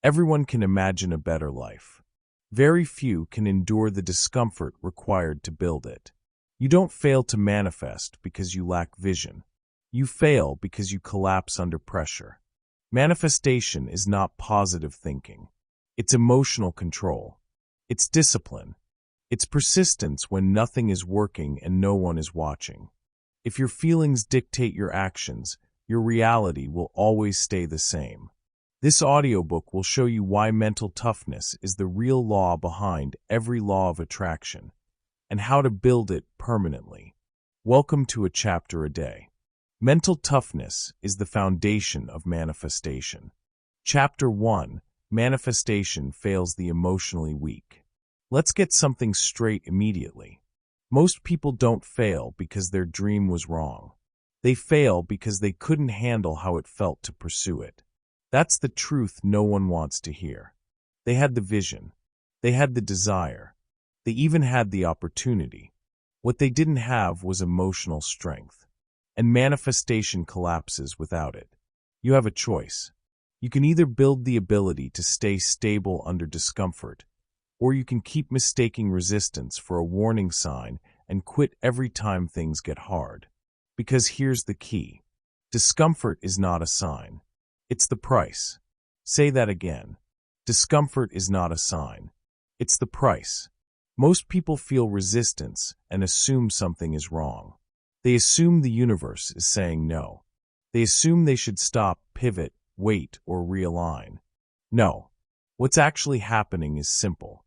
Everyone can imagine a better life. Very few can endure the discomfort required to build it. You don't fail to manifest because you lack vision. You fail because you collapse under pressure. Manifestation is not positive thinking. It's emotional control. It's discipline. It's persistence when nothing is working and no one is watching. If your feelings dictate your actions, your reality will always stay the same. This audiobook will show you why mental toughness is the real law behind every law of attraction, and how to build it permanently. Welcome to A Chapter a Day. Mental toughness is the foundation of manifestation. Chapter 1: Manifestation Fails the Emotionally Weak. Let's get something straight immediately. Most people don't fail because their dream was wrong. They fail because they couldn't handle how it felt to pursue it. That's the truth no one wants to hear. They had the vision. They had the desire. They even had the opportunity. What they didn't have was emotional strength. And manifestation collapses without it. You have a choice. You can either build the ability to stay stable under discomfort, or you can keep mistaking resistance for a warning sign and quit every time things get hard. Because here's the key. Discomfort is not a sign. It's the price. Say that again. Discomfort is not a sign. It's the price. Most people feel resistance and assume something is wrong. They assume the universe is saying no. They assume they should stop, pivot, wait, or realign. No. What's actually happening is simple.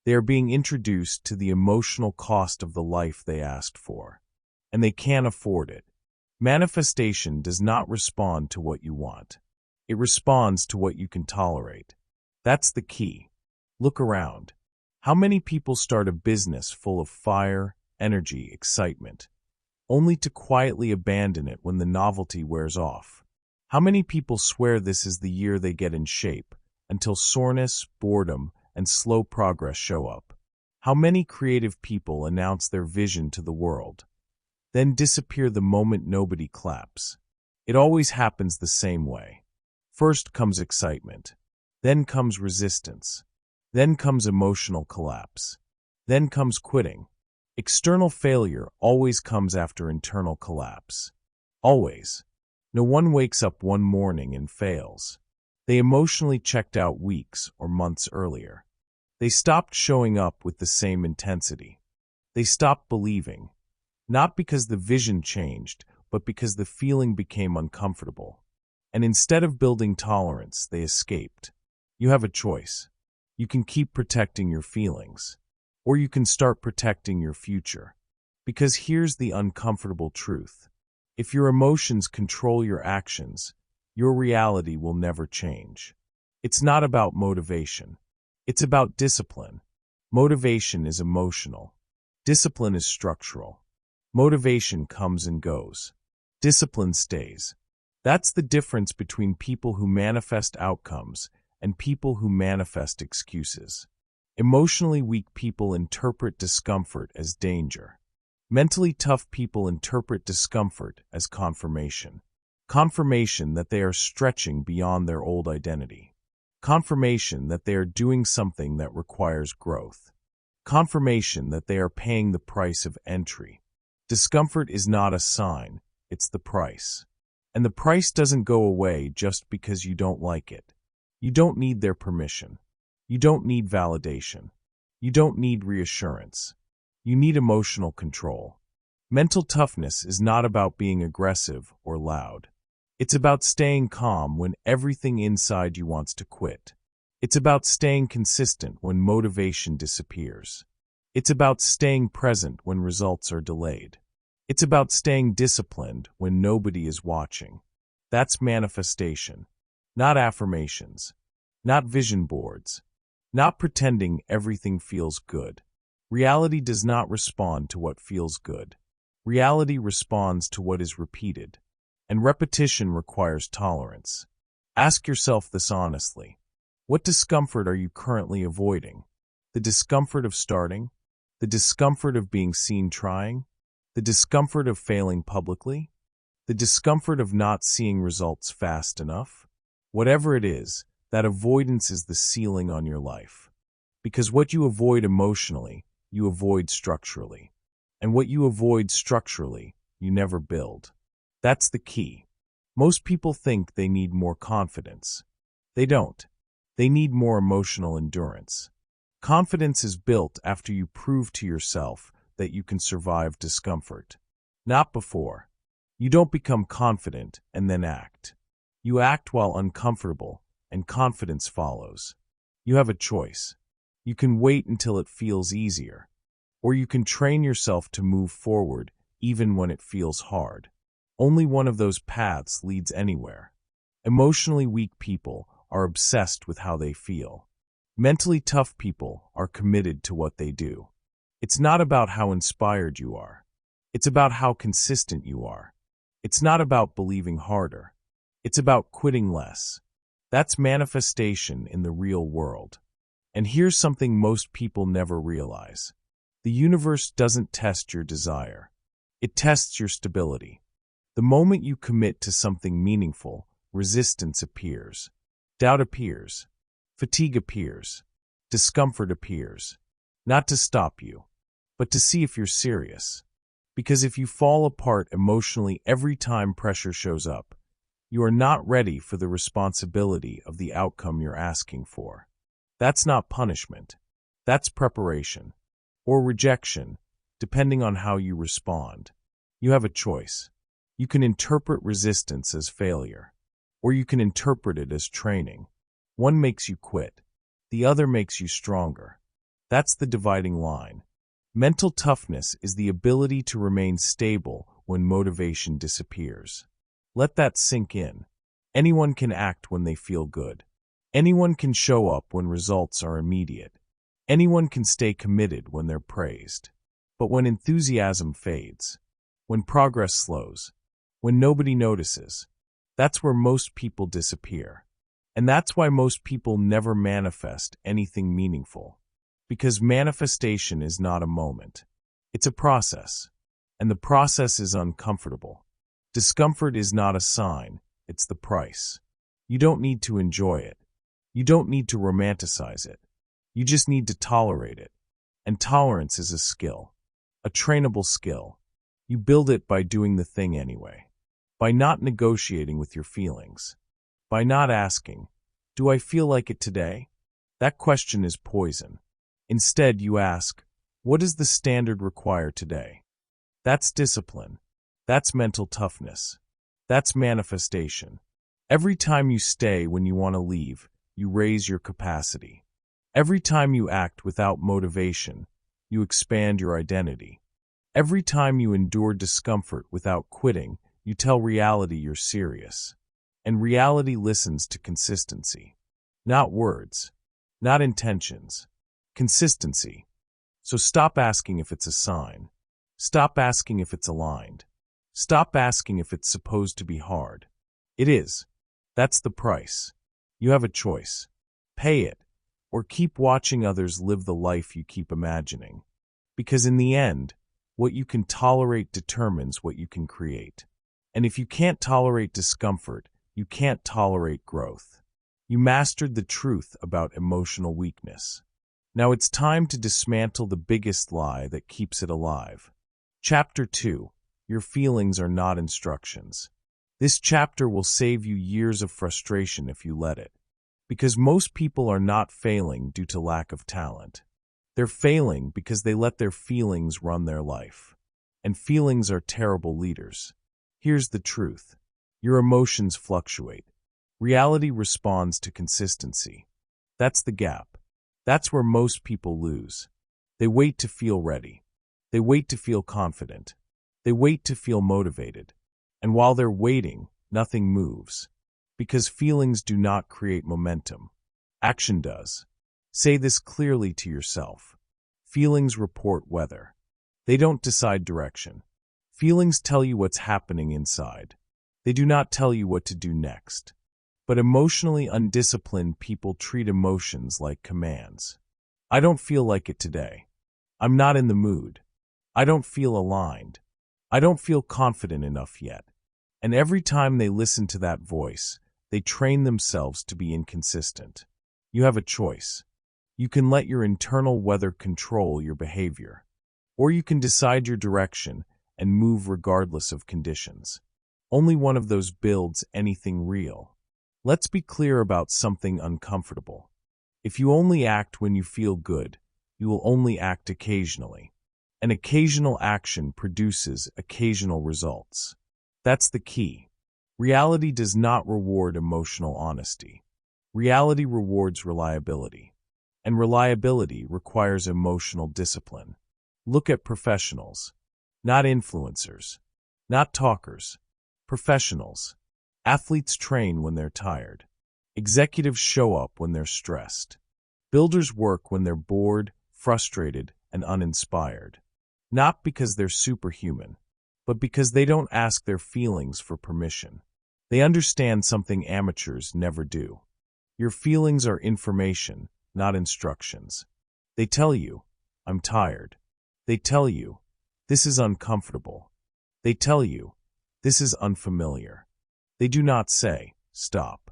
They are being introduced to the emotional cost of the life they asked for, and they can't afford it. Manifestation does not respond to what you want. It responds to what you can tolerate. That's the key. Look around. How many people start a business full of fire, energy, excitement, only to quietly abandon it when the novelty wears off? How many people swear this is the year they get in shape, until soreness, boredom, and slow progress show up? How many creative people announce their vision to the world, then disappear the moment nobody claps? It always happens the same way. First comes excitement, then comes resistance, then comes emotional collapse, then comes quitting. External failure always comes after internal collapse. Always. No one wakes up one morning and fails. They emotionally checked out weeks or months earlier. They stopped showing up with the same intensity. They stopped believing, not because the vision changed, but because the feeling became uncomfortable. And instead of building tolerance, they escaped. You have a choice. You can keep protecting your feelings, or you can start protecting your future. Because here's the uncomfortable truth. If your emotions control your actions, your reality will never change. It's not about motivation. It's about discipline. Motivation is emotional. Discipline is structural. Motivation comes and goes. Discipline stays. That's the difference between people who manifest outcomes and people who manifest excuses. Emotionally weak people interpret discomfort as danger. Mentally tough people interpret discomfort as confirmation. Confirmation that they are stretching beyond their old identity. Confirmation that they are doing something that requires growth. Confirmation that they are paying the price of entry. Discomfort is not a sign, it's the price. And the price doesn't go away just because you don't like it. You don't need their permission. You don't need validation. You don't need reassurance. You need emotional control. Mental toughness is not about being aggressive or loud. It's about staying calm when everything inside you wants to quit. It's about staying consistent when motivation disappears. It's about staying present when results are delayed. It's about staying disciplined when nobody is watching. That's manifestation, not affirmations, not vision boards, not pretending everything feels good. Reality does not respond to what feels good. Reality responds to what is repeated, and repetition requires tolerance. Ask yourself this honestly. What discomfort are you currently avoiding? The discomfort of starting? The discomfort of being seen trying? The discomfort of failing publicly? The discomfort of not seeing results fast enough? Whatever it is, That avoidance is the ceiling on your life. Because what you avoid emotionally, you avoid structurally. And what you avoid structurally, you never build. That's the key. Most people think they need more confidence. They don't. They need more emotional endurance. Confidence is built after you prove to yourself that you can survive discomfort. Not before. You don't become confident and then act. You act while uncomfortable, and confidence follows. You have a choice. You can wait until it feels easier, or you can train yourself to move forward even when it feels hard. Only one of those paths leads anywhere. Emotionally weak people are obsessed with how they feel. Mentally tough people are committed to what they do. It's not about how inspired you are. It's about how consistent you are. It's not about believing harder. It's about quitting less. That's manifestation in the real world. And here's something most people never realize. The universe doesn't test your desire. It tests your stability. The moment you commit to something meaningful, resistance appears. Doubt appears. Fatigue appears. Discomfort appears. Not to stop you, but to see if you're serious. Because if you fall apart emotionally every time pressure shows up, you are not ready for the responsibility of the outcome you're asking for. That's not punishment. That's preparation. Or rejection, depending on how you respond. You have a choice. You can interpret resistance as failure, or you can interpret it as training. One makes you quit. The other makes you stronger. That's the dividing line. Mental toughness is the ability to remain stable when motivation disappears. Let that sink in. Anyone can act when they feel good. Anyone can show up when results are immediate. Anyone can stay committed when they're praised. But when enthusiasm fades, when progress slows, when nobody notices, that's where most people disappear. And that's why most people never manifest anything meaningful. Because manifestation is not a moment. It's a process. And the process is uncomfortable. Discomfort is not a sign, it's the price. You don't need to enjoy it. You don't need to romanticize it. You just need to tolerate it. And tolerance is a skill. A trainable skill. You build it by doing the thing anyway. By not negotiating with your feelings. By not asking, do I feel like it today? That question is poison. Instead, you ask, what does the standard require today? That's discipline. That's mental toughness. That's manifestation. Every time you stay when you want to leave, you raise your capacity. Every time you act without motivation, you expand your identity. Every time you endure discomfort without quitting, you tell reality you're serious. And reality listens to consistency. Not words. Not intentions. Consistency. So stop asking if it's a sign. Stop asking if it's aligned. Stop asking if it's supposed to be hard. It is. That's the price. You have a choice. Pay it, or keep watching others live the life you keep imagining. Because in the end, what you can tolerate determines what you can create. And if you can't tolerate discomfort, you can't tolerate growth. You mastered the truth about emotional weakness. Now it's time to dismantle the biggest lie that keeps it alive. Chapter 2. Your feelings are not instructions. This chapter will save you years of frustration if you let it. Because most people are not failing due to lack of talent. They're failing because they let their feelings run their life. And feelings are terrible leaders. Here's the truth. Your emotions fluctuate. Reality responds to consistency. That's the gap. That's where most people lose. They wait to feel ready. They wait to feel confident. They wait to feel motivated. And while they're waiting, nothing moves. Because feelings do not create momentum. Action does. Say this clearly to yourself. Feelings report weather. They don't decide direction. Feelings tell you what's happening inside. They do not tell you what to do next. But emotionally undisciplined people treat emotions like commands. I don't feel like it today. I'm not in the mood. I don't feel aligned. I don't feel confident enough yet. And every time they listen to that voice, they train themselves to be inconsistent. You have a choice. You can let your internal weather control your behavior, or you can decide your direction and move regardless of conditions. Only one of those builds anything real. Let's be clear about something uncomfortable. If you only act when you feel good, you will only act occasionally. An occasional action produces occasional results. That's the key. Reality does not reward emotional honesty. Reality rewards reliability. And reliability requires emotional discipline. Look at professionals, not influencers, not talkers, professionals. Athletes train when they're tired. Executives show up when they're stressed. Builders work when they're bored, frustrated, and uninspired. Not because they're superhuman, but because they don't ask their feelings for permission. They understand something amateurs never do. Your feelings are information, not instructions. They tell you, I'm tired. They tell you, this is uncomfortable. They tell you, this is unfamiliar. They do not say, stop.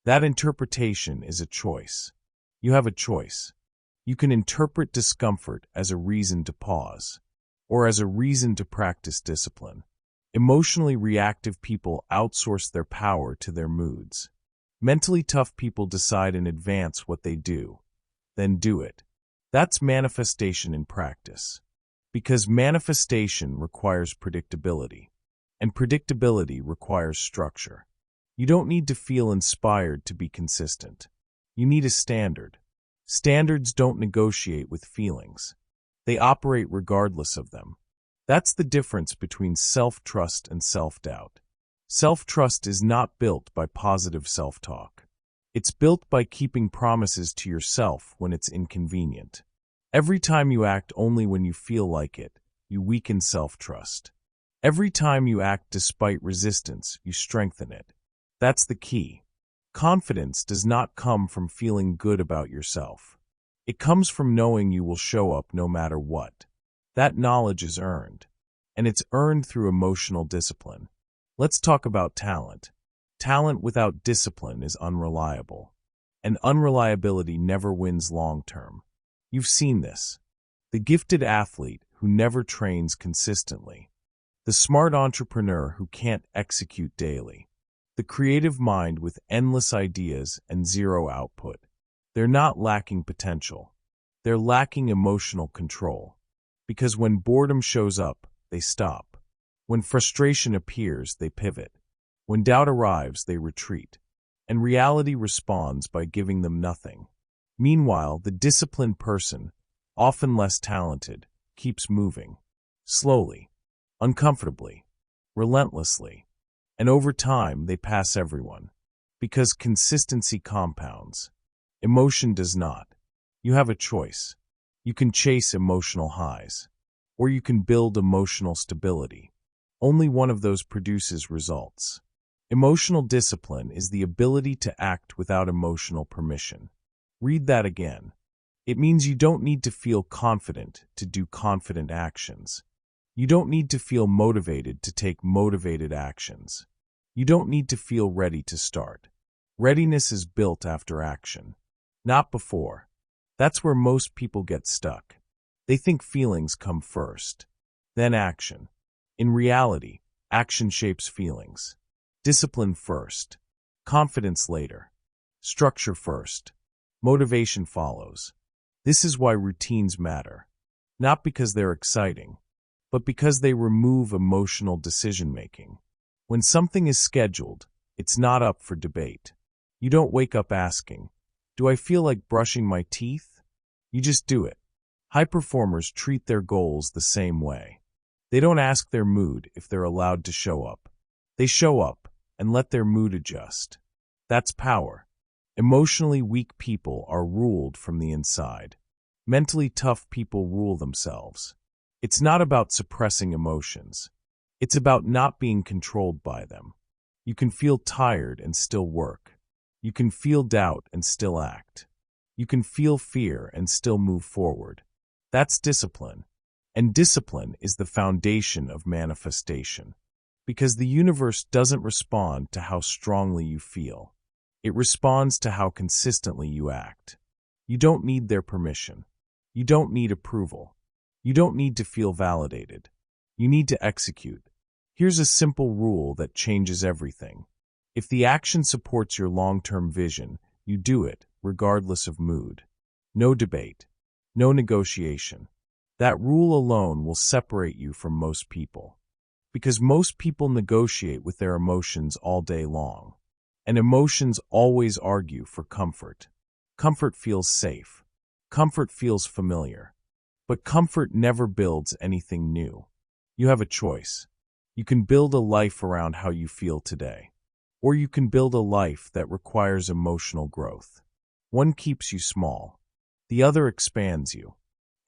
That interpretation is a choice. You have a choice. You can interpret discomfort as a reason to pause, or as a reason to practice discipline. Emotionally reactive people outsource their power to their moods. Mentally tough people decide in advance what they do, then do it. That's manifestation in practice. Because manifestation requires predictability, and predictability requires structure. You don't need to feel inspired to be consistent. You need a standard. Standards don't negotiate with feelings. They operate regardless of them. That's the difference between self-trust and self-doubt. Self-trust is not built by positive self-talk. It's built by keeping promises to yourself when it's inconvenient. Every time you act only when you feel like it, you weaken self-trust. Every time you act despite resistance, you strengthen it. That's the key. Confidence does not come from feeling good about yourself. It comes from knowing you will show up no matter what. That knowledge is earned, and it's earned through emotional discipline. Let's talk about talent. Talent without discipline is unreliable, and unreliability never wins long-term. You've seen this. The gifted athlete who never trains consistently. The smart entrepreneur who can't execute daily. The creative mind with endless ideas and zero output. They're not lacking potential. They're lacking emotional control. Because when boredom shows up, they stop. When frustration appears, they pivot. When doubt arrives, they retreat. And reality responds by giving them nothing. Meanwhile, the disciplined person, often less talented, keeps moving. Slowly, uncomfortably, relentlessly. And over time, they pass everyone. Because consistency compounds. Emotion does not. You have a choice. You can chase emotional highs, or you can build emotional stability. Only one of those produces results. Emotional discipline is the ability to act without emotional permission. Read that again. It means you don't need to feel confident to do confident actions. You don't need to feel motivated to take motivated actions. You don't need to feel ready to start. Readiness is built after action, not before. That's where most people get stuck. They think feelings come first, then action. In reality, action shapes feelings. Discipline first, confidence later, structure first, motivation follows. This is why routines matter, not because they're exciting, but because they remove emotional decision-making. When something is scheduled, it's not up for debate. You don't wake up asking, do I feel like brushing my teeth? You just do it. High performers treat their goals the same way. They don't ask their mood if they're allowed to show up. They show up and let their mood adjust. That's power. Emotionally weak people are ruled from the inside. Mentally tough people rule themselves. It's not about suppressing emotions. It's about not being controlled by them. You can feel tired and still work. You can feel doubt and still act. You can feel fear and still move forward. That's discipline. And discipline is the foundation of manifestation. Because the universe doesn't respond to how strongly you feel. It responds to how consistently you act. You don't need their permission. You don't need approval. You don't need to feel validated. You need to execute. Here's a simple rule that changes everything. If the action supports your long-term vision, you do it, regardless of mood. No debate. No negotiation. That rule alone will separate you from most people. Because most people negotiate with their emotions all day long. And emotions always argue for comfort. Comfort feels safe. Comfort feels familiar. But comfort never builds anything new. You have a choice. You can build a life around how you feel today. Or you can build a life that requires emotional growth. One keeps you small. The other expands you.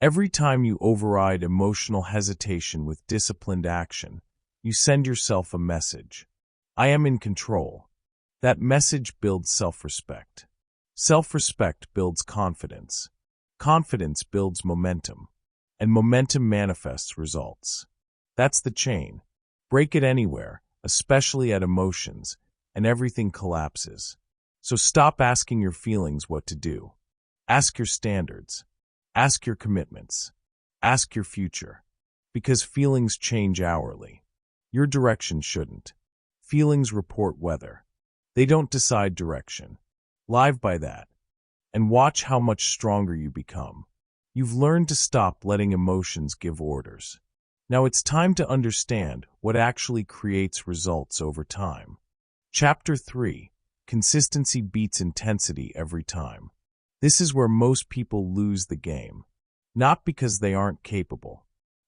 Every time you override emotional hesitation with disciplined action, you send yourself a message. I am in control. That message builds self-respect. Self-respect builds confidence. Confidence builds momentum. And momentum manifests results. That's the chain. Break it anywhere, especially at emotions, and everything collapses. So stop asking your feelings what to do. Ask your standards. Ask your commitments. Ask your future. Because feelings change hourly. Your direction shouldn't. Feelings report weather. They don't decide direction. Live by that. And watch how much stronger you become. You've learned to stop letting emotions give orders. Now it's time to understand what actually creates results over time. Chapter 3. Consistency beats intensity every time. This is where most people lose the game. Not because they aren't capable.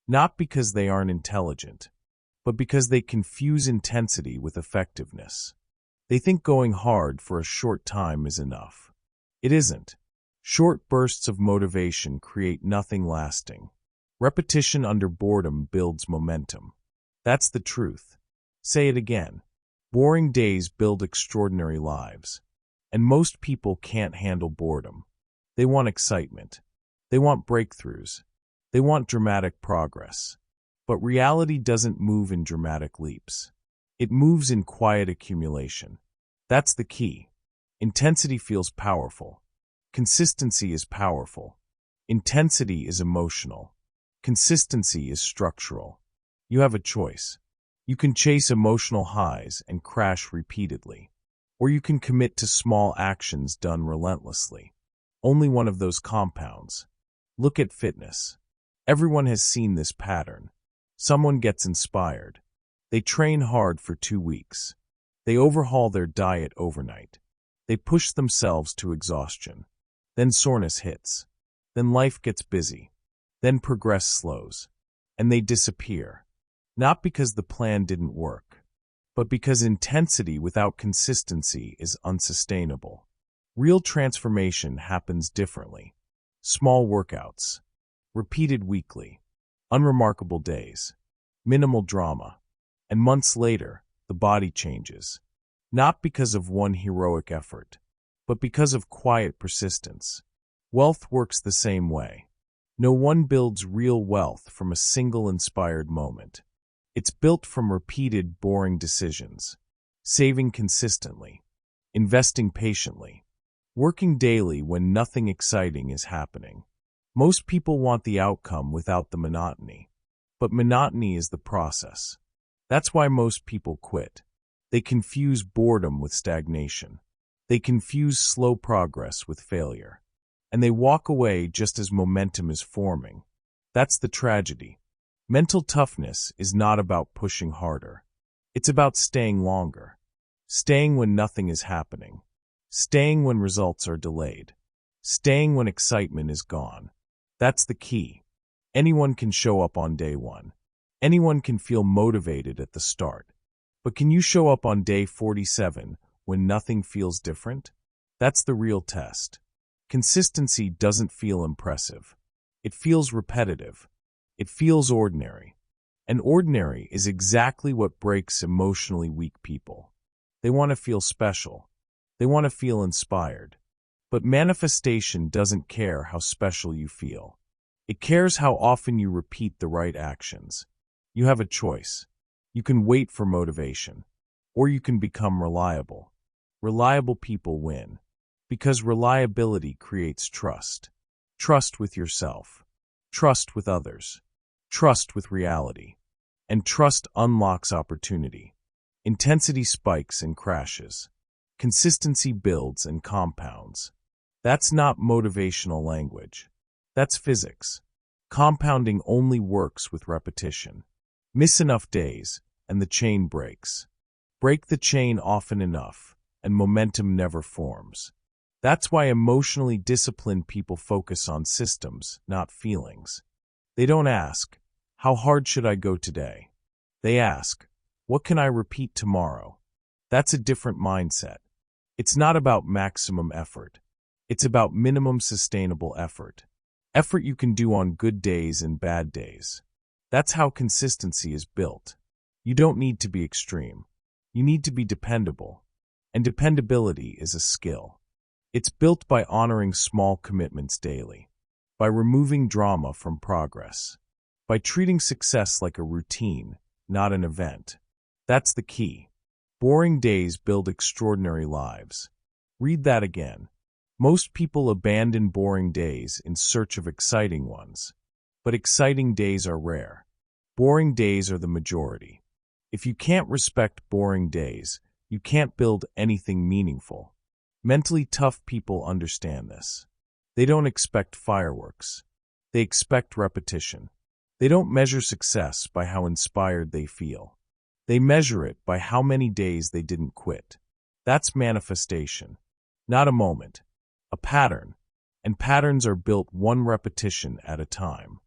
Not because they aren't intelligent. But because they confuse intensity with effectiveness. They think going hard for a short time is enough. It isn't. Short bursts of motivation create nothing lasting. Repetition under boredom builds momentum. That's the truth. Say it again. Boring days build extraordinary lives. And most people can't handle boredom. They want excitement. They want breakthroughs. They want dramatic progress. But reality doesn't move in dramatic leaps. It moves in quiet accumulation. That's the key. Intensity feels powerful. Consistency is powerful. Intensity is emotional. Consistency is structural. You have a choice. You can chase emotional highs and crash repeatedly. Or you can commit to small actions done relentlessly. Only one of those compounds. Look at fitness. Everyone has seen this pattern. Someone gets inspired. They train hard for 2 weeks. They overhaul their diet overnight. They push themselves to exhaustion. Then soreness hits. Then life gets busy. Then progress slows. And they disappear. Not because the plan didn't work, but because intensity without consistency is unsustainable. Real transformation happens differently. Small workouts. Repeated weekly. Unremarkable days. Minimal drama. And months later, the body changes. Not because of one heroic effort, but because of quiet persistence. Wealth works the same way. No one builds real wealth from a single inspired moment. It's built from repeated, boring decisions. Saving consistently. Investing patiently. Working daily when nothing exciting is happening. Most people want the outcome without the monotony. But monotony is the process. That's why most people quit. They confuse boredom with stagnation. They confuse slow progress with failure. And they walk away just as momentum is forming. That's the tragedy. Mental toughness is not about pushing harder. It's about staying longer. Staying when nothing is happening. Staying when results are delayed. Staying when excitement is gone. That's the key. Anyone can show up on day 1. Anyone can feel motivated at the start. But can you show up on day 47 when nothing feels different? That's the real test. Consistency doesn't feel impressive. It feels repetitive. It feels ordinary. And ordinary is exactly what breaks emotionally weak people. They want to feel special. They want to feel inspired. But manifestation doesn't care how special you feel. It cares how often you repeat the right actions. You have a choice. You can wait for motivation, or you can become reliable. Reliable people win. Because reliability creates trust. Trust with yourself. Trust with others. Trust with reality. And trust unlocks opportunity. Intensity spikes and crashes. Consistency builds and compounds. That's not motivational language. That's physics. Compounding only works with repetition. Miss enough days, and the chain breaks. Break the chain often enough, and momentum never forms. That's why emotionally disciplined people focus on systems, not feelings. They don't ask, how hard should I go today? They ask, what can I repeat tomorrow? That's a different mindset. It's not about maximum effort. It's about minimum sustainable effort. Effort you can do on good days and bad days. That's how consistency is built. You don't need to be extreme. You need to be dependable. And dependability is a skill. It's built by honoring small commitments daily, by removing drama from progress, by treating success like a routine, not an event. That's the key. Boring days build extraordinary lives. Read that again. Most people abandon boring days in search of exciting ones. But exciting days are rare. Boring days are the majority. If you can't respect boring days, you can't build anything meaningful. Mentally tough people understand this. They don't expect fireworks. They expect repetition. They don't measure success by how inspired they feel. They measure it by how many days they didn't quit. That's manifestation. Not a moment. A pattern. And patterns are built one repetition at a time.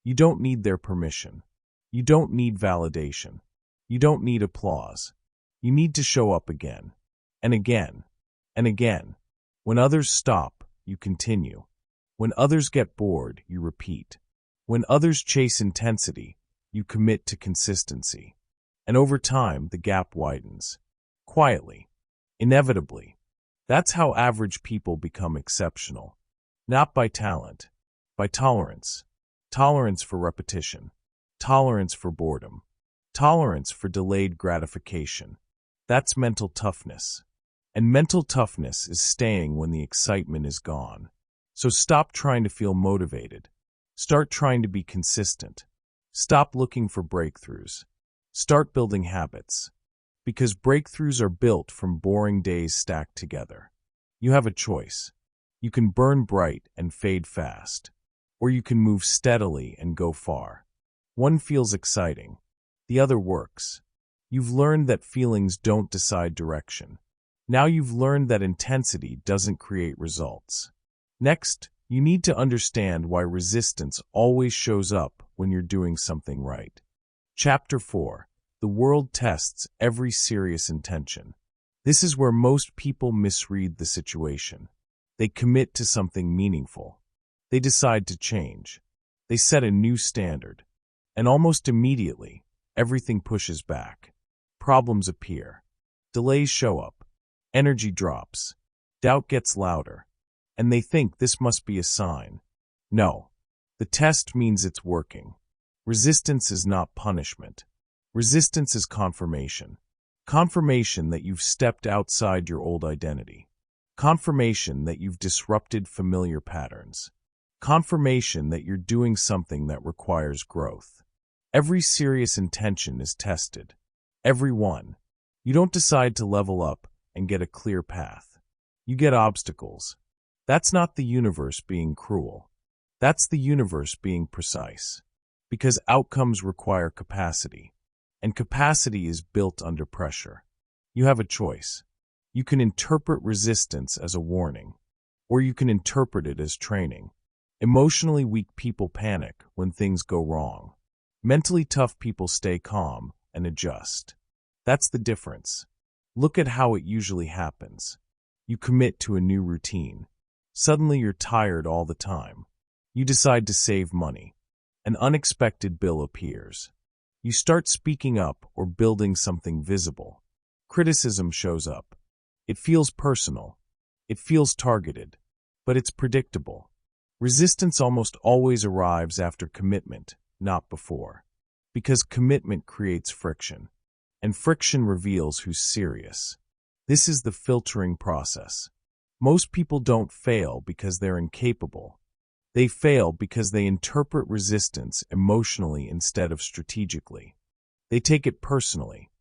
You don't need their permission. You don't need validation. You don't need applause. You need to show up again. And again. And again. When others stop, you continue. When others get bored, you repeat. When others chase intensity, you commit to consistency. And over time, the gap widens. Quietly. Inevitably. That's how average people become exceptional. Not by talent. By tolerance. Tolerance for repetition. Tolerance for boredom. Tolerance for delayed gratification. That's mental toughness. And mental toughness is staying when the excitement is gone. So stop trying to feel motivated. Start trying to be consistent. Stop looking for breakthroughs. Start building habits. Because breakthroughs are built from boring days stacked together. You have a choice. You can burn bright and fade fast. Or you can move steadily and go far. One feels exciting. The other works. You've learned that feelings don't decide direction. Now you've learned that intensity doesn't create results. Next, you need to understand why resistance always shows up when you're doing something right. Chapter 4. The world tests every serious intention. This is where most people misread the situation. They commit to something meaningful. They decide to change. They set a new standard. And almost immediately, everything pushes back. Problems appear. Delays show up. Energy drops. Doubt gets louder. And they think this must be a sign. No. The test means it's working. Resistance is not punishment. Resistance is confirmation. Confirmation that you've stepped outside your old identity. Confirmation that you've disrupted familiar patterns. Confirmation that you're doing something that requires growth. Every serious intention is tested. Every one. You don't decide to level up and get a clear path. You get obstacles. That's not the universe being cruel. That's the universe being precise. Because outcomes require capacity. And capacity is built under pressure. You have a choice. You can interpret resistance as a warning, or you can interpret it as training. Emotionally weak people panic when things go wrong. Mentally tough people stay calm and adjust. That's the difference. Look at how it usually happens. You commit to a new routine. Suddenly you're tired all the time. You decide to save money. An unexpected bill appears. You start speaking up or building something visible. Criticism shows up. It feels personal. It feels targeted. But it's predictable. Resistance almost always arrives after commitment, not before. Because commitment creates friction. And friction reveals who's serious. This is the filtering process. Most people don't fail because they're incapable. They fail because they interpret resistance emotionally instead of strategically. They take it personally.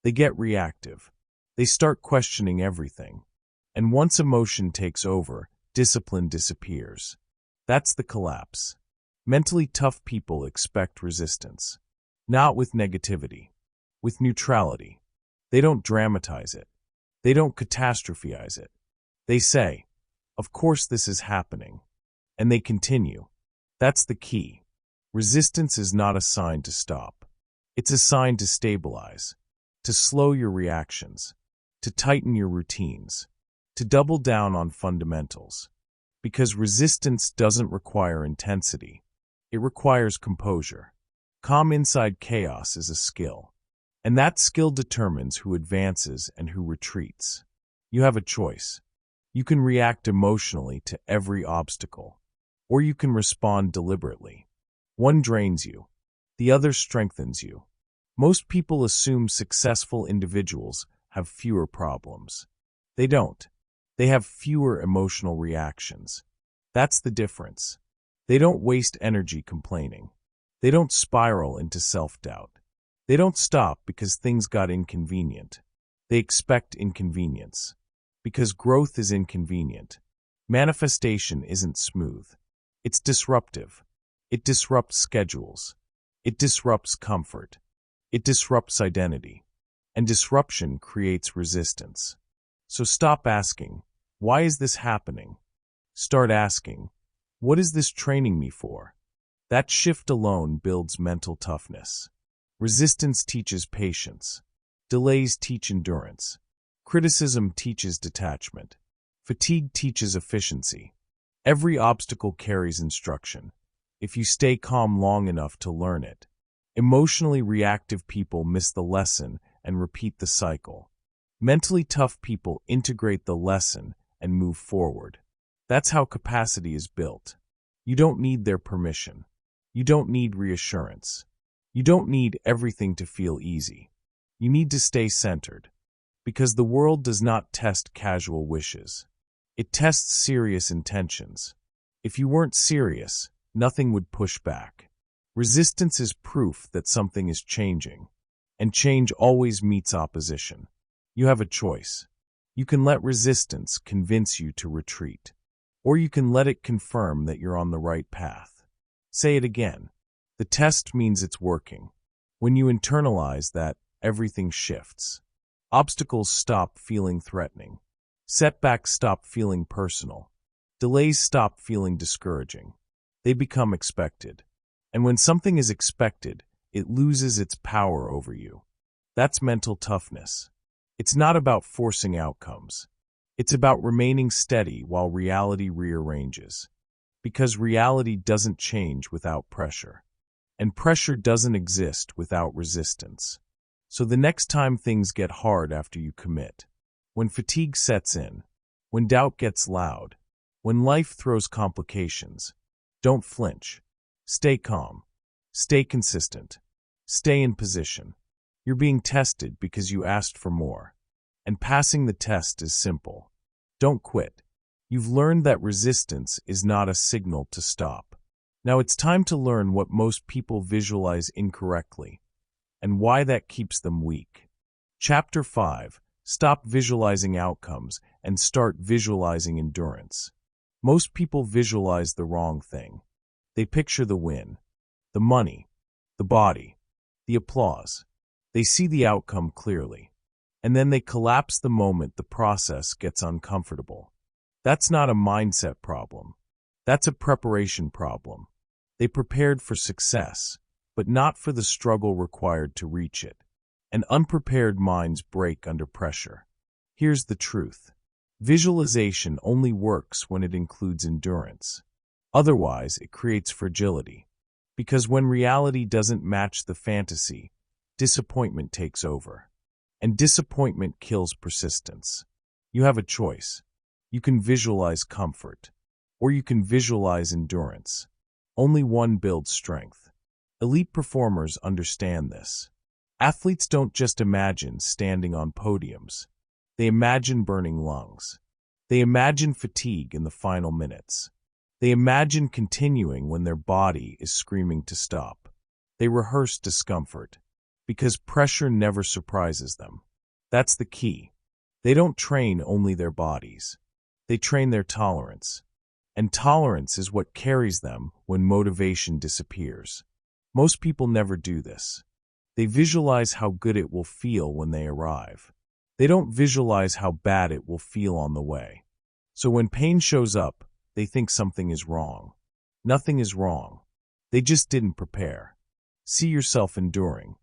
They get reactive. They start questioning everything. And once emotion takes over, discipline disappears. That's the collapse. Mentally tough people expect resistance. Not with negativity. With neutrality. They don't dramatize it. They don't catastrophize it. They say, "Of course this is happening." And they continue. That's the key. Resistance is not a sign to stop. It's a sign to stabilize, to slow your reactions, to tighten your routines, to double down on fundamentals. Because resistance doesn't require intensity. It requires composure. Calm inside chaos is a skill. And that skill determines who advances and who retreats. You have a choice. You can react emotionally to every obstacle, or you can respond deliberately. One drains you. The other strengthens you. Most people assume successful individuals have fewer problems. They don't. They have fewer emotional reactions. That's the difference. They don't waste energy complaining. They don't spiral into self-doubt. They don't stop because things got inconvenient. They expect inconvenience. Because growth is inconvenient. Manifestation isn't smooth. It's disruptive. It disrupts schedules. It disrupts comfort. It disrupts identity. And disruption creates resistance. So stop asking, "Why is this happening?" Start asking, "What is this training me for?" That shift alone builds mental toughness. Resistance teaches patience. Delays teach endurance. Criticism teaches detachment. Fatigue teaches efficiency. Every obstacle carries instruction, if you stay calm long enough to learn it. Emotionally reactive people miss the lesson and repeat the cycle. Mentally tough people integrate the lesson and move forward. That's how capacity is built. You don't need their permission. You don't need reassurance. You don't need everything to feel easy. You need to stay centered. Because the world does not test casual wishes. It tests serious intentions. If you weren't serious, nothing would push back. Resistance is proof that something is changing. And change always meets opposition. You have a choice. You can let resistance convince you to retreat. Or you can let it confirm that you're on the right path. Say it again. The test means it's working. When you internalize that, everything shifts. Obstacles stop feeling threatening. Setbacks stop feeling personal. Delays stop feeling discouraging. They become expected. And when something is expected, it loses its power over you. That's mental toughness. It's not about forcing outcomes. It's about remaining steady while reality rearranges. Because reality doesn't change without pressure. And pressure doesn't exist without resistance. So the next time things get hard after you commit, when fatigue sets in, when doubt gets loud, when life throws complications, don't flinch. Stay calm. Stay consistent. Stay in position. You're being tested because you asked for more. And passing the test is simple. Don't quit. You've learned that resistance is not a signal to stop. Now it's time to learn what most people visualize incorrectly, and why that keeps them weak. Chapter 5. Stop visualizing outcomes and start visualizing endurance. Most people visualize the wrong thing. They picture the win, the money, the body, the applause. They see the outcome clearly, and then they collapse the moment the process gets uncomfortable. That's not a mindset problem. That's a preparation problem. They prepared for success, but not for the struggle required to reach it. And unprepared minds break under pressure. Here's the truth. Visualization only works when it includes endurance. Otherwise, it creates fragility. Because when reality doesn't match the fantasy, disappointment takes over. And disappointment kills persistence. You have a choice. You can visualize comfort, or you can visualize endurance. Only one builds strength. Elite performers understand this. Athletes don't just imagine standing on podiums. They imagine burning lungs. They imagine fatigue in the final minutes. They imagine continuing when their body is screaming to stop. They rehearse discomfort, because pressure never surprises them. That's the key. They don't train only their bodies. They train their tolerance. And tolerance is what carries them when motivation disappears. Most people never do this. They visualize how good it will feel when they arrive. They don't visualize how bad it will feel on the way. So when pain shows up, they think something is wrong. Nothing is wrong. They just didn't prepare. See yourself enduring.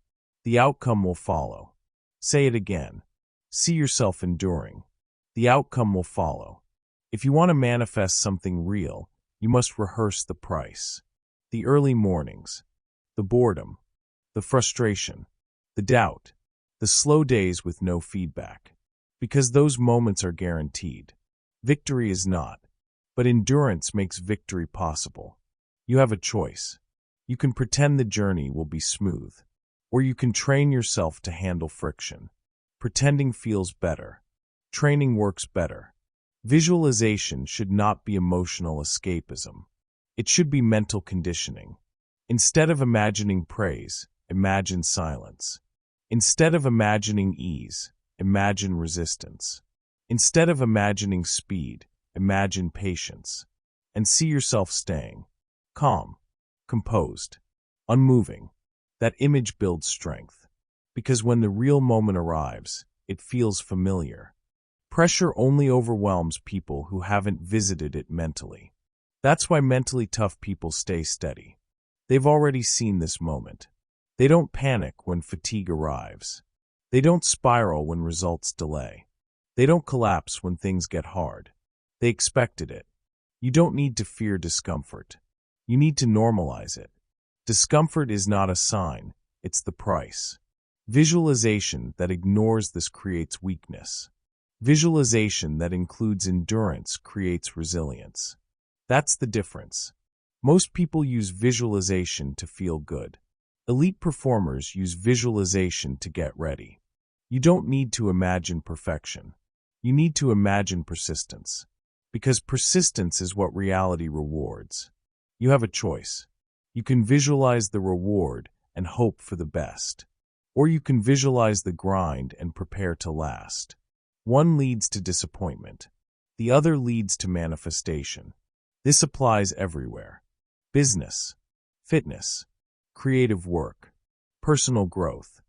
The outcome will follow. Say it again. See yourself enduring. The outcome will follow. If you want to manifest something real, you must rehearse the price. The early mornings, the boredom, the frustration, the doubt, the slow days with no feedback. Because those moments are guaranteed. Victory is not. But endurance makes victory possible. You have a choice. You can pretend the journey will be smooth, or you can train yourself to handle friction. Pretending feels better. Training works better. Visualization should not be emotional escapism. It should be mental conditioning. Instead of imagining praise, imagine silence. Instead of imagining ease, imagine resistance. Instead of imagining speed, imagine patience. And see yourself staying calm, composed, unmoving. That image builds strength. Because when the real moment arrives, it feels familiar. Pressure only overwhelms people who haven't visited it mentally. That's why mentally tough people stay steady. They've already seen this moment. They don't panic when fatigue arrives. They don't spiral when results delay. They don't collapse when things get hard. They expected it. You don't need to fear discomfort. You need to normalize it. Discomfort is not a sign, it's the price. Visualization that ignores this creates weakness. Visualization that includes endurance creates resilience. That's the difference. Most people use visualization to feel good. Elite performers use visualization to get ready. You don't need to imagine perfection. You need to imagine persistence. Because persistence is what reality rewards. You have a choice. You can visualize the reward and hope for the best. Or you can visualize the grind and prepare to last. One leads to disappointment. The other leads to manifestation. This applies everywhere. Business, fitness, creative work, personal growth.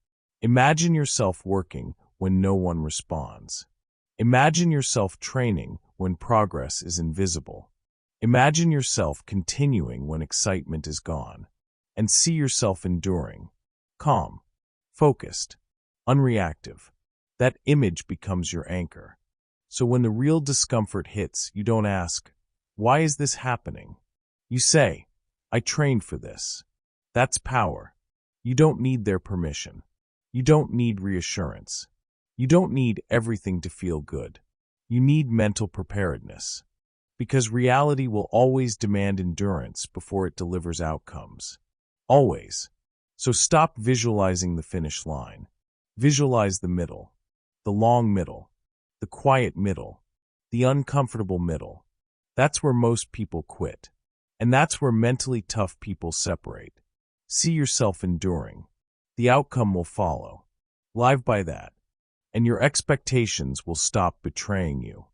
Imagine yourself working when no one responds. Imagine yourself training when progress is invisible. Imagine yourself continuing when excitement is gone. And see yourself enduring, calm, focused, unreactive. That image becomes your anchor. So when the real discomfort hits, you don't ask, "Why is this happening?" You say, "I trained for this." That's power. You don't need their permission. You don't need reassurance. You don't need everything to feel good. You need mental preparedness. Because reality will always demand endurance before it delivers outcomes. Always. So stop visualizing the finish line. Visualize the middle. The long middle. The quiet middle. The uncomfortable middle. That's where most people quit. And that's where mentally tough people separate. See yourself enduring. The outcome will follow. Live by that. And your expectations will stop betraying you.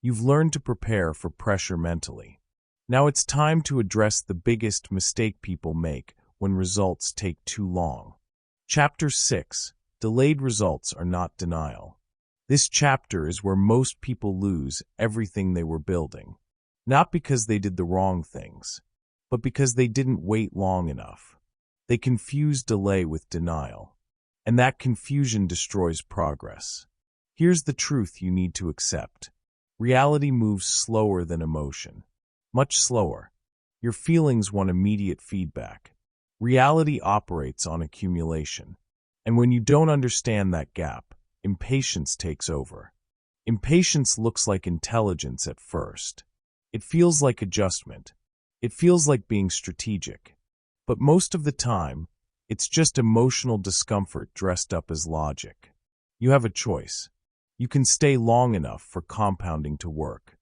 You've learned to prepare for pressure mentally. Now it's time to address the biggest mistake people make when results take too long. Chapter 6. Delayed results are not denial. This chapter is where most people lose everything they were building. Not because they did the wrong things, but because they didn't wait long enough. They confuse delay with denial. And that confusion destroys progress. Here's the truth you need to accept. Reality moves slower than emotion. Much slower. Your feelings want immediate feedback. Reality operates on accumulation. And when you don't understand that gap, impatience takes over. Impatience looks like intelligence at first. It feels like adjustment. It feels like being strategic. But most of the time, it's just emotional discomfort dressed up as logic. You have a choice. You can stay long enough for compounding to work.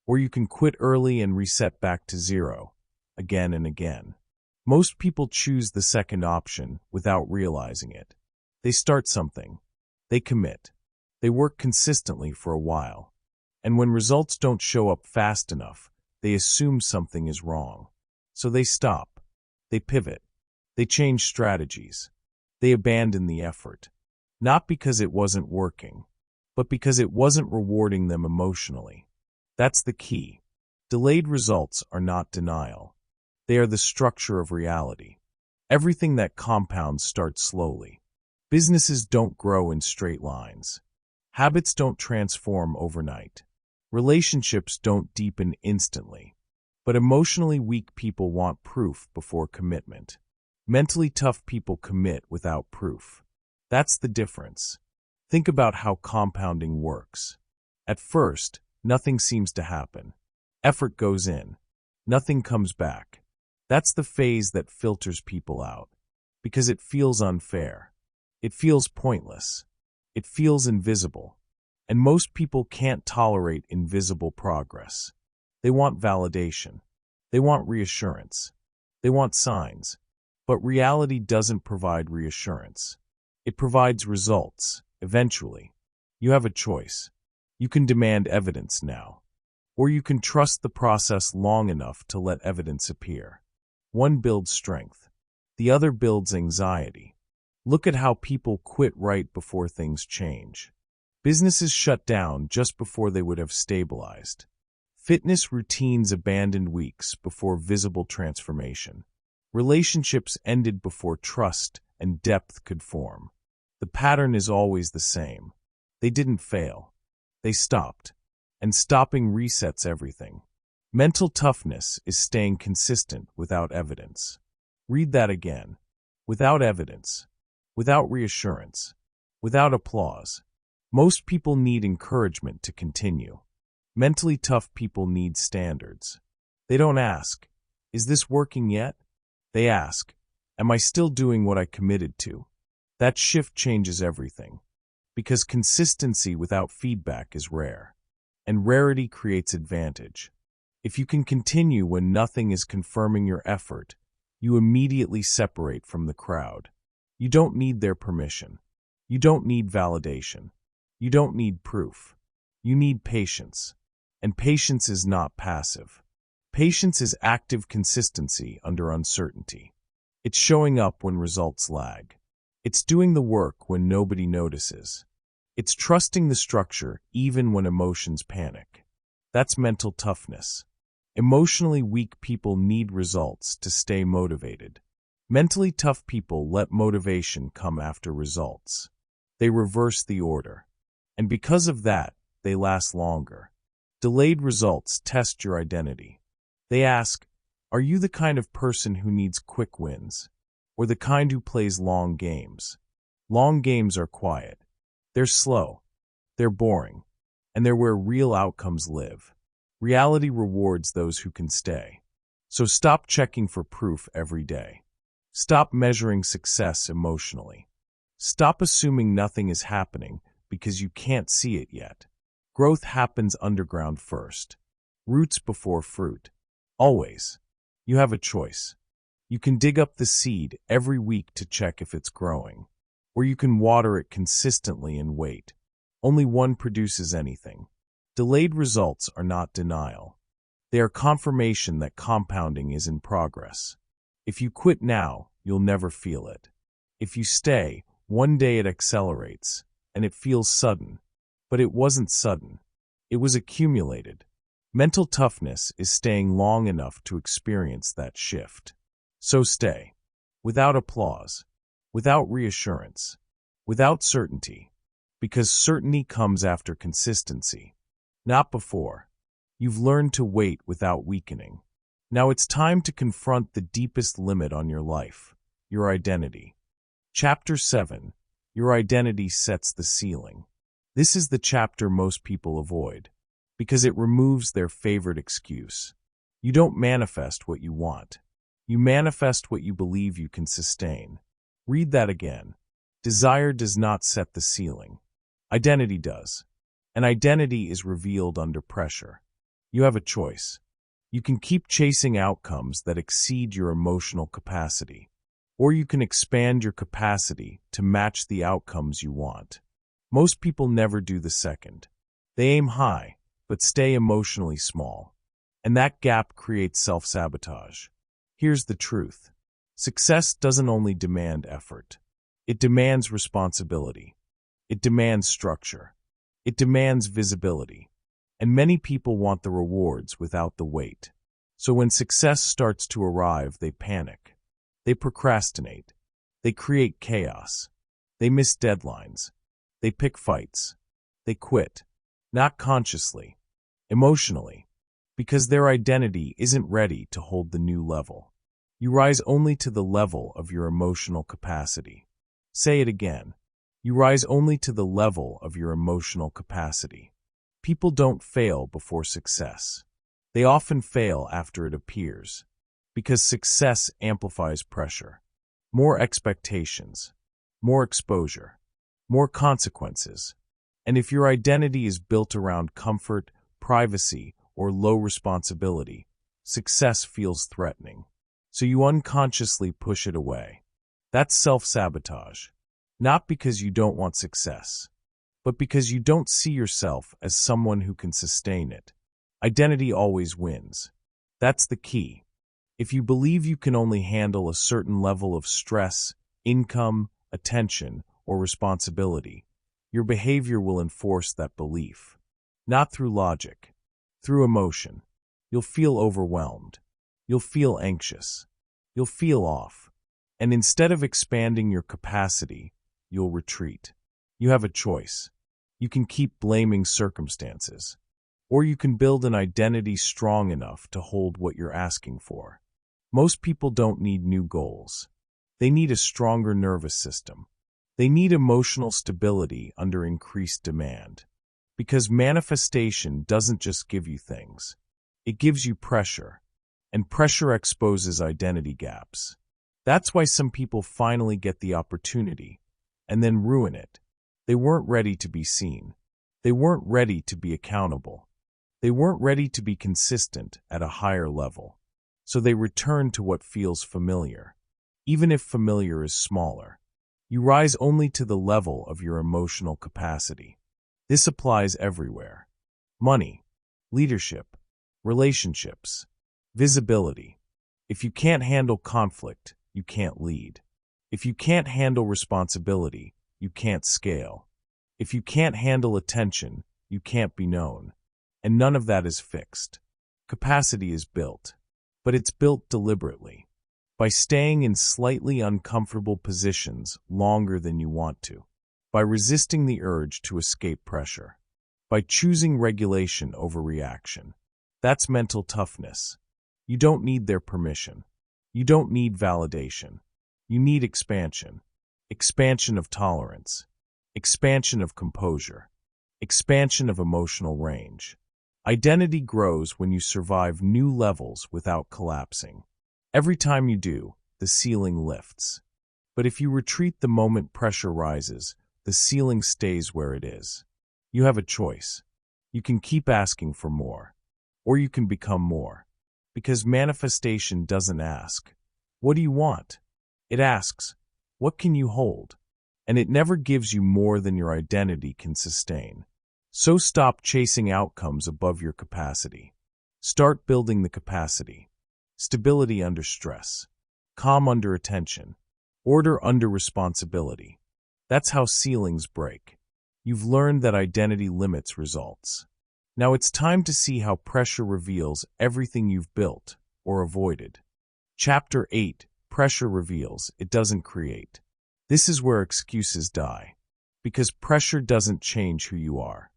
Or you can quit early and reset back to zero, again and again. Most people choose the second option without realizing it. They start something. They commit. They work consistently for a while. And when results don't show up fast enough, they assume something is wrong. So they stop. They pivot. They change strategies. They abandon the effort. Not because it wasn't working, but because it wasn't rewarding them emotionally. That's the key. Delayed results are not denial. They are the structure of reality. Everything that compounds starts slowly. Businesses don't grow in straight lines. Habits don't transform overnight. Relationships don't deepen instantly. But emotionally weak people want proof before commitment. Mentally tough people commit without proof. That's the difference. Think about how compounding works. At first, nothing seems to happen. Effort goes in. Nothing comes back. That's the phase that filters people out. Because it feels unfair. It feels pointless. It feels invisible. And most people can't tolerate invisible progress. They want validation. They want reassurance. They want signs. But reality doesn't provide reassurance. It provides results, eventually. You have a choice. You can demand evidence now. Or you can trust the process long enough to let evidence appear. One builds strength. The other builds anxiety. Look at how people quit right before things change. Businesses shut down just before they would have stabilized. Fitness routines abandoned weeks before visible transformation. Relationships ended before trust and depth could form. The pattern is always the same. They didn't fail. They stopped. And stopping resets everything. Mental toughness is staying consistent without evidence. Read that again. Without evidence. Without reassurance. Without applause. Most people need encouragement to continue. Mentally tough people need standards. They don't ask, "Is this working yet?" They ask, "Am I still doing what I committed to?" That shift changes everything. Because consistency without feedback is rare. And rarity creates advantage. If you can continue when nothing is confirming your effort, you immediately separate from the crowd. You don't need their permission. You don't need validation. You don't need proof. You need patience. And patience is not passive. Patience is active consistency under uncertainty. It's showing up when results lag. It's doing the work when nobody notices. It's trusting the structure even when emotions panic. That's mental toughness. Emotionally weak people need results to stay motivated. Mentally tough people let motivation come after results. They reverse the order. And because of that, they last longer. Delayed results test your identity. They ask, are you the kind of person who needs quick wins? Or the kind who plays long games? Long games are quiet. They're slow. They're boring. And they're where real outcomes live. Reality rewards those who can stay. So stop checking for proof every day. Stop measuring success emotionally. Stop assuming nothing is happening because you can't see it yet. Growth happens underground first. Roots before fruit. Always. You have a choice. You can dig up the seed every week to check if it's growing. Or you can water it consistently and wait. Only one produces anything. Delayed results are not denial. They are confirmation that compounding is in progress. If you quit now, you'll never feel it. If you stay, one day it accelerates, and it feels sudden. But it wasn't sudden. It was accumulated. Mental toughness is staying long enough to experience that shift. So stay. Without applause. Without reassurance. Without certainty. Because certainty comes after consistency. Not before. You've learned to wait without weakening. Now it's time to confront the deepest limit on your life, your identity. Chapter 7. Your identity sets the ceiling. This is the chapter most people avoid, because it removes their favorite excuse. You don't manifest what you want. You manifest what you believe you can sustain. Read that again. Desire does not set the ceiling. Identity does. An identity is revealed under pressure. You have a choice. You can keep chasing outcomes that exceed your emotional capacity, or you can expand your capacity to match the outcomes you want. Most people never do the second. They aim high, but stay emotionally small. And that gap creates self-sabotage. Here's the truth. Success doesn't only demand effort. It demands responsibility. It demands structure. It demands visibility. And many people want the rewards without the wait. So when success starts to arrive, they panic. They procrastinate. They create chaos. They miss deadlines. They pick fights. They quit. Not consciously, emotionally, because their identity isn't ready to hold the new level. You rise only to the level of your emotional capacity. Say it again. You rise only to the level of your emotional capacity. People don't fail before success. They often fail after it appears, because success amplifies pressure. More expectations, more exposure, more consequences. And if your identity is built around comfort, privacy, or low responsibility, success feels threatening. So you unconsciously push it away. That's self-sabotage. Not because you don't want success, but because you don't see yourself as someone who can sustain it. Identity always wins. That's the key. If you believe you can only handle a certain level of stress, income, attention, or responsibility, your behavior will enforce that belief. Not through logic, through emotion. You'll feel overwhelmed. You'll feel anxious. You'll feel off. And instead of expanding your capacity, you'll retreat. You have a choice. You can keep blaming circumstances, or you can build an identity strong enough to hold what you're asking for. Most people don't need new goals. They need a stronger nervous system. They need emotional stability under increased demand. Because manifestation doesn't just give you things. It gives you pressure, and pressure exposes identity gaps. That's why some people finally get the opportunity, and then ruin it. They weren't ready to be seen. They weren't ready to be accountable. They weren't ready to be consistent at a higher level. So they return to what feels familiar, even if familiar is smaller. You rise only to the level of your emotional capacity. This applies everywhere. Money, leadership, relationships, visibility. If you can't handle conflict, you can't lead. If you can't handle responsibility, you can't scale. If you can't handle attention, you can't be known. And none of that is fixed. Capacity is built, but it's built deliberately, by staying in slightly uncomfortable positions longer than you want to, by resisting the urge to escape pressure, by choosing regulation over reaction. That's mental toughness. You don't need their permission. You don't need validation. You need expansion. Expansion of tolerance. Expansion of composure. Expansion of emotional range. Identity grows when you survive new levels without collapsing. Every time you do, the ceiling lifts. But if you retreat the moment pressure rises, the ceiling stays where it is. You have a choice. You can keep asking for more, or you can become more. Because manifestation doesn't ask, "What do you want?" It asks, "What can you hold?" And it never gives you more than your identity can sustain. So stop chasing outcomes above your capacity. Start building the capacity. Stability under stress. Calm under attention. Order under responsibility. That's how ceilings break. You've learned that identity limits results. Now it's time to see how pressure reveals everything you've built or avoided. Chapter 8. Pressure reveals, it doesn't create. This is where excuses die. Because pressure doesn't change who you are.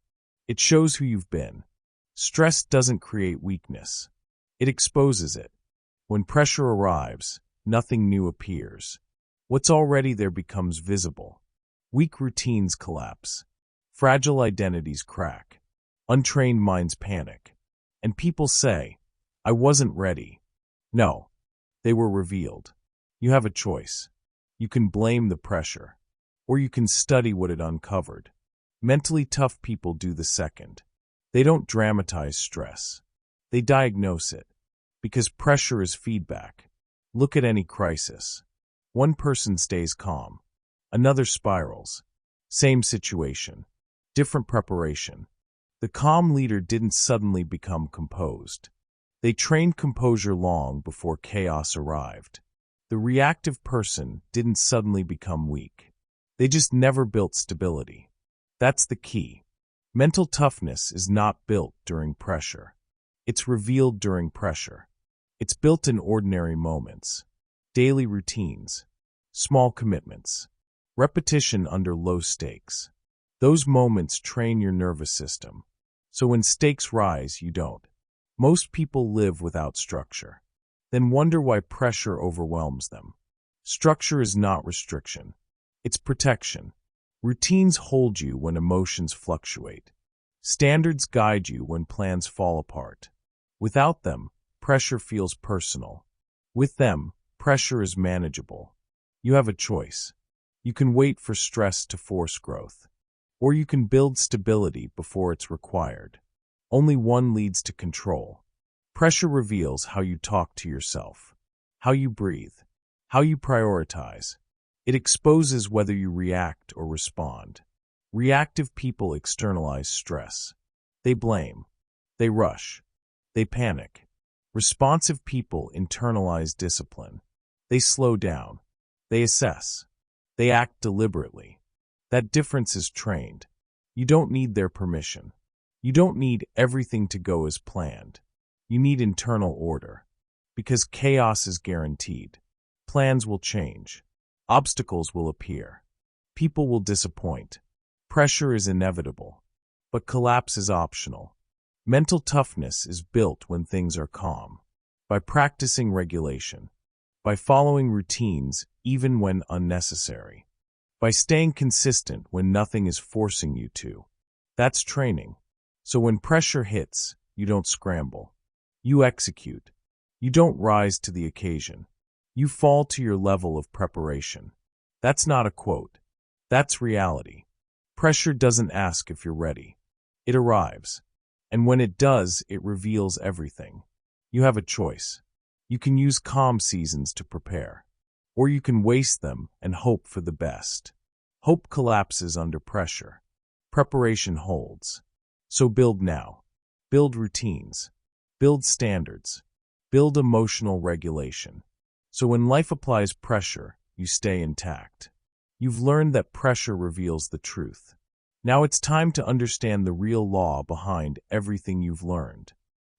It shows who you've been. Stress doesn't create weakness. It exposes it. When pressure arrives, nothing new appears. What's already there becomes visible. Weak routines collapse. Fragile identities crack. Untrained minds panic. And people say, "I wasn't ready." No, they were revealed. You have a choice. You can blame the pressure, or you can study what it uncovered. Mentally tough people do the second. They don't dramatize stress. They diagnose it. Because pressure is feedback. Look at any crisis. One person stays calm. Another spirals. Same situation. Different preparation. The calm leader didn't suddenly become composed. They trained composure long before chaos arrived. The reactive person didn't suddenly become weak. They just never built stability. That's the key. Mental toughness is not built during pressure. It's revealed during pressure. It's built in ordinary moments, daily routines, small commitments, repetition under low stakes. Those moments train your nervous system. So when stakes rise, you don't. Most people live without structure, then wonder why pressure overwhelms them. Structure is not restriction. It's protection. Routines hold you when emotions fluctuate. Standards guide you when plans fall apart. Without them, pressure feels personal. With them, pressure is manageable. You have a choice. You can wait for stress to force growth, or you can build stability before it's required. Only one leads to control. Pressure reveals how you talk to yourself, how you breathe, how you prioritize. It exposes whether you react or respond. Reactive people externalize stress. They blame. They rush. They panic. Responsive people internalize discipline. They slow down. They assess. They act deliberately. That difference is trained. You don't need their permission. You don't need everything to go as planned. You need internal order. Because chaos is guaranteed. Plans will change. Obstacles will appear. People will disappoint. Pressure is inevitable. But collapse is optional. Mental toughness is built when things are calm. By practicing regulation. By following routines even when unnecessary. By staying consistent when nothing is forcing you to. That's training. So when pressure hits, you don't scramble. You execute. You don't rise to the occasion. You fall to your level of preparation. That's not a quote. That's reality. Pressure doesn't ask if you're ready. It arrives. And when it does, it reveals everything. You have a choice. You can use calm seasons to prepare. Or you can waste them and hope for the best. Hope collapses under pressure. Preparation holds. So build now. Build routines. Build standards. Build emotional regulation. So when life applies pressure, you stay intact. You've learned that pressure reveals the truth. Now it's time to understand the real law behind everything you've learned.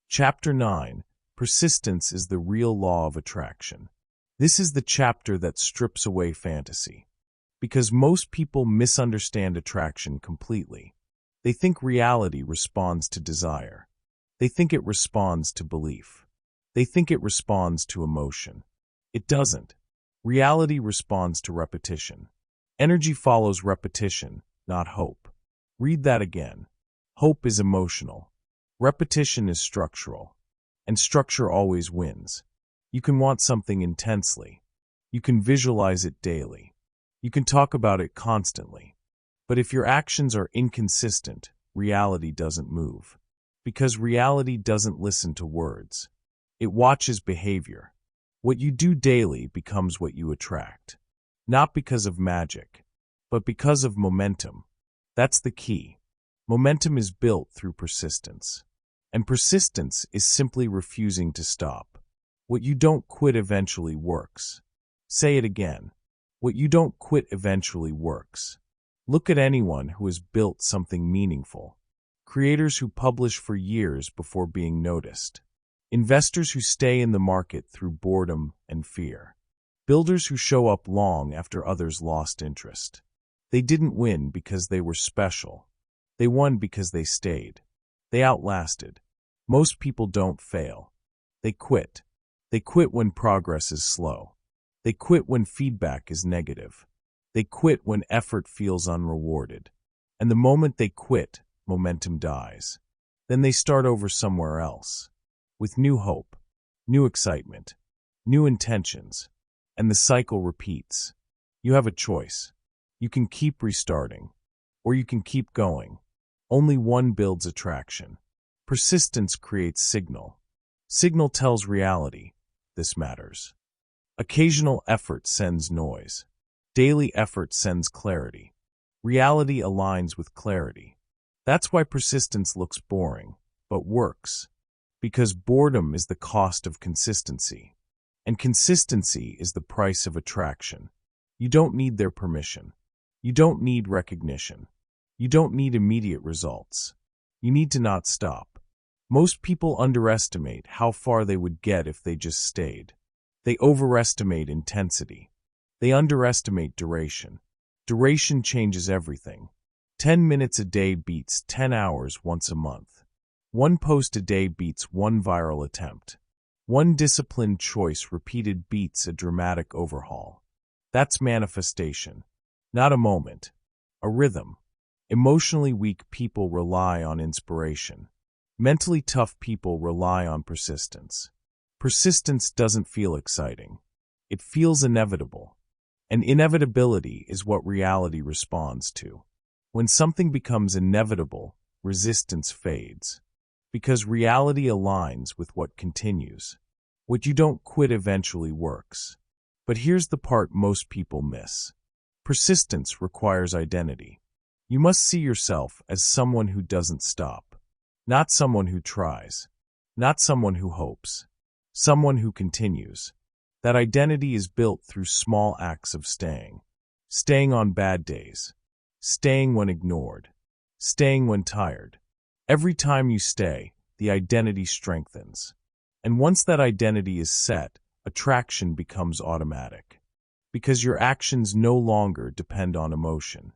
Chapter 9. Persistence is the real law of attraction. This is the chapter that strips away fantasy. Because most people misunderstand attraction completely. They think reality responds to desire. They think it responds to belief. They think it responds to emotion. It doesn't. Reality responds to repetition. Energy follows repetition, not hope. Read that again. Hope is emotional. Repetition is structural. And structure always wins. You can want something intensely. You can visualize it daily. You can talk about it constantly. But if your actions are inconsistent, reality doesn't move. Because reality doesn't listen to words. It watches behavior. What you do daily becomes what you attract. Not because of magic, but because of momentum. That's the key. Momentum is built through persistence. And persistence is simply refusing to stop. What you don't quit eventually works. Say it again. What you don't quit eventually works. Look at anyone who has built something meaningful. Creators who publish for years before being noticed. Investors who stay in the market through boredom and fear. Builders who show up long after others lost interest. They didn't win because they were special. They won because they stayed. They outlasted. Most people don't fail. They quit. They quit when progress is slow. They quit when feedback is negative. They quit when effort feels unrewarded. And the moment they quit, momentum dies. Then they start over somewhere else. With new hope, new excitement, new intentions. And the cycle repeats. You have a choice. You can keep restarting. or you can keep going. Only one builds attraction. Persistence creates signal. Signal tells reality, this matters. Occasional effort sends noise. Daily effort sends clarity. Reality aligns with clarity. That's why persistence looks boring, but works. Because boredom is the cost of consistency. And consistency is the price of attraction. You don't need their permission. You don't need recognition. You don't need immediate results. You need to not stop. Most people underestimate how far they would get if they just stayed. They overestimate intensity. They underestimate duration. Duration changes everything. 10 minutes a day beats 10 hours once a month. One post a day beats one viral attempt. One disciplined choice repeated beats a dramatic overhaul. That's manifestation. Not a moment. A rhythm. Emotionally weak people rely on inspiration. Mentally tough people rely on persistence. Persistence doesn't feel exciting. It feels inevitable. And inevitability is what reality responds to. When something becomes inevitable, resistance fades. Because reality aligns with what continues. What you don't quit eventually works. But here's the part most people miss. Persistence requires identity. You must see yourself as someone who doesn't stop. Not someone who tries. Not someone who hopes. Someone who continues. That identity is built through small acts of staying. Staying on bad days. Staying when ignored. Staying when tired. Every time you stay, the identity strengthens. And once that identity is set, attraction becomes automatic. Because your actions no longer depend on emotion.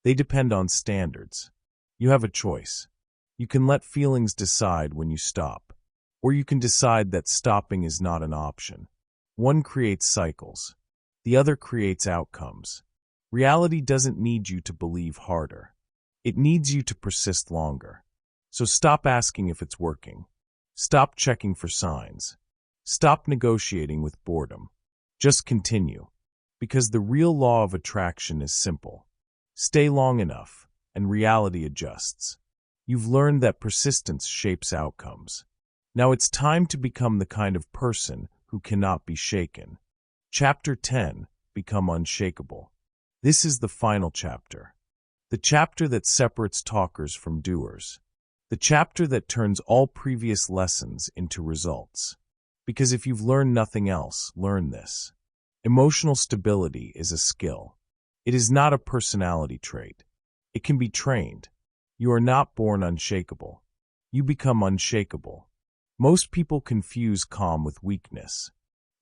They depend on standards. You have a choice. You can let feelings decide when you stop. Or you can decide that stopping is not an option. One creates cycles. The other creates outcomes. Reality doesn't need you to believe harder. It needs you to persist longer. So stop asking if it's working. Stop checking for signs. Stop negotiating with boredom. Just continue. Because the real law of attraction is simple. Stay long enough, and reality adjusts. You've learned that persistence shapes outcomes. Now it's time to become the kind of person who cannot be shaken. Chapter 10, Become Unshakable. This is the final chapter. The chapter that separates talkers from doers. The chapter that turns all previous lessons into results. Because if you've learned nothing else, learn this. Emotional stability is a skill. It is not a personality trait. It can be trained. You are not born unshakable. You become unshakable. Most people confuse calm with weakness.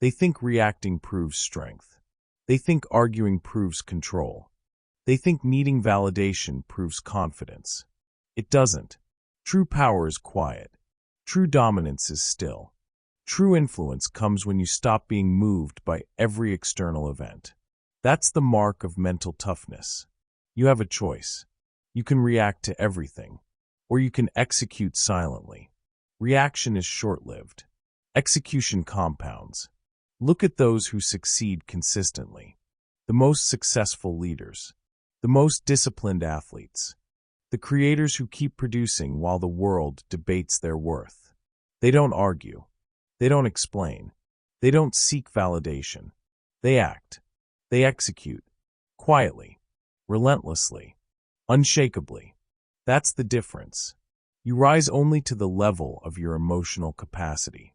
They think reacting proves strength. They think arguing proves control. They think needing validation proves confidence. It doesn't. True power is quiet. True dominance is still. True influence comes when you stop being moved by every external event. That's the mark of mental toughness. You have a choice. You can react to everything, or you can execute silently. Reaction is short-lived. Execution compounds. Look at those who succeed consistently. The most successful leaders. The most disciplined athletes. The creators who keep producing while the world debates their worth. They don't argue. They don't explain. They don't seek validation. They act. They execute. Quietly. Relentlessly. Unshakably. That's the difference. You rise only to the level of your emotional capacity.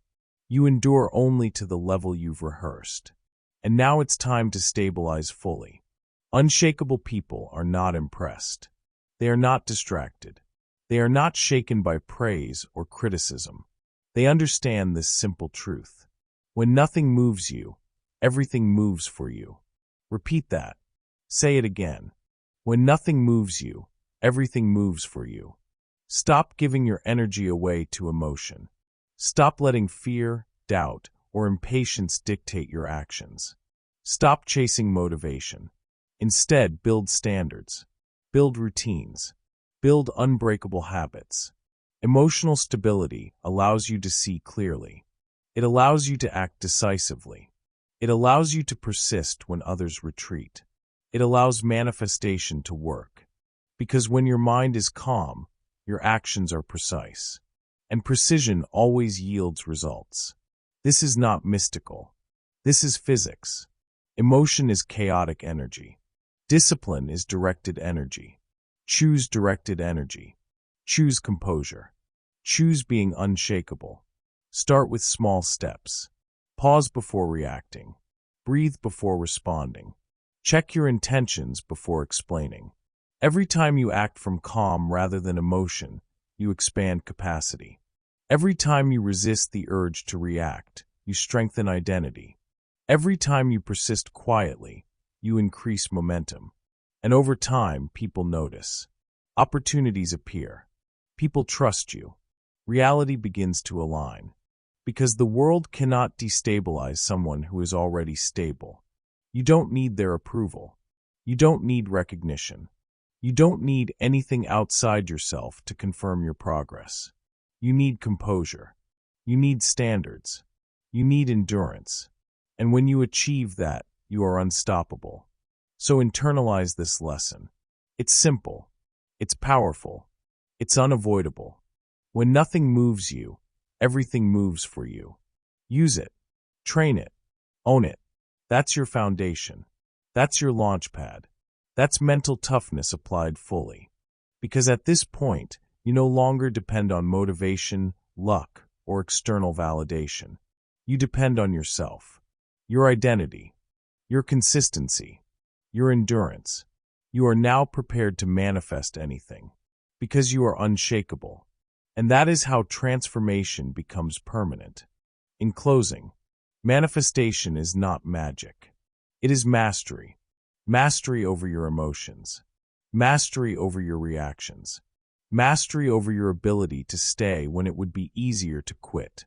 You endure only to the level you've rehearsed. And now it's time to stabilize fully. Unshakable people are not impressed. They are not distracted. They are not shaken by praise or criticism. They understand this simple truth. When nothing moves you, everything moves for you. Repeat that. Say it again. When nothing moves you, everything moves for you. Stop giving your energy away to emotion. Stop letting fear, doubt, or impatience dictate your actions. Stop chasing motivation. Instead, build standards. Build routines. Build unbreakable habits. Emotional stability allows you to see clearly. It allows you to act decisively. It allows you to persist when others retreat. It allows manifestation to work. Because when your mind is calm, your actions are precise. And precision always yields results. This is not mystical. This is physics. Emotion is chaotic energy. Discipline is directed energy. Choose directed energy. Choose composure. Choose being unshakable. Start with small steps. Pause before reacting. Breathe before responding. Check your intentions before explaining. Every time you act from calm rather than emotion, you expand capacity. Every time you resist the urge to react, you strengthen identity. Every time you persist quietly, you increase momentum. And over time, people notice. Opportunities appear. People trust you. Reality begins to align. Because the world cannot destabilize someone who is already stable. You don't need their approval. You don't need recognition. You don't need anything outside yourself to confirm your progress. You need composure. You need standards. You need endurance. And when you achieve that, you are unstoppable. So internalize this lesson. It's simple. It's powerful. It's unavoidable. When nothing moves you, everything moves for you. Use it. Train it. Own it. That's your foundation. That's your launch pad. That's mental toughness applied fully. Because at this point, you no longer depend on motivation, luck, or external validation. You depend on yourself, your identity, your consistency, your endurance. You are now prepared to manifest anything. Because you are unshakable. And that is how transformation becomes permanent. In closing, manifestation is not magic. It is mastery. Mastery over your emotions. Mastery over your reactions. Mastery over your ability to stay when it would be easier to quit.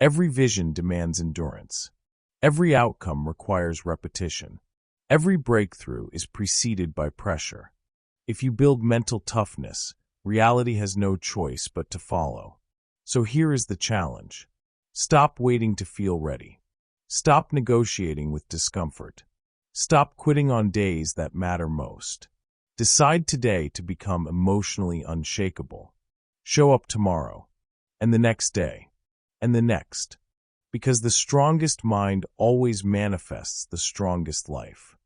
Every vision demands endurance. Every outcome requires repetition. Every breakthrough is preceded by pressure. If you build mental toughness, reality has no choice but to follow. So here is the challenge. Stop waiting to feel ready. Stop negotiating with discomfort. Stop quitting on days that matter most. Decide today to become emotionally unshakable. Show up tomorrow, and the next day, and the next. Because the strongest mind always manifests the strongest life.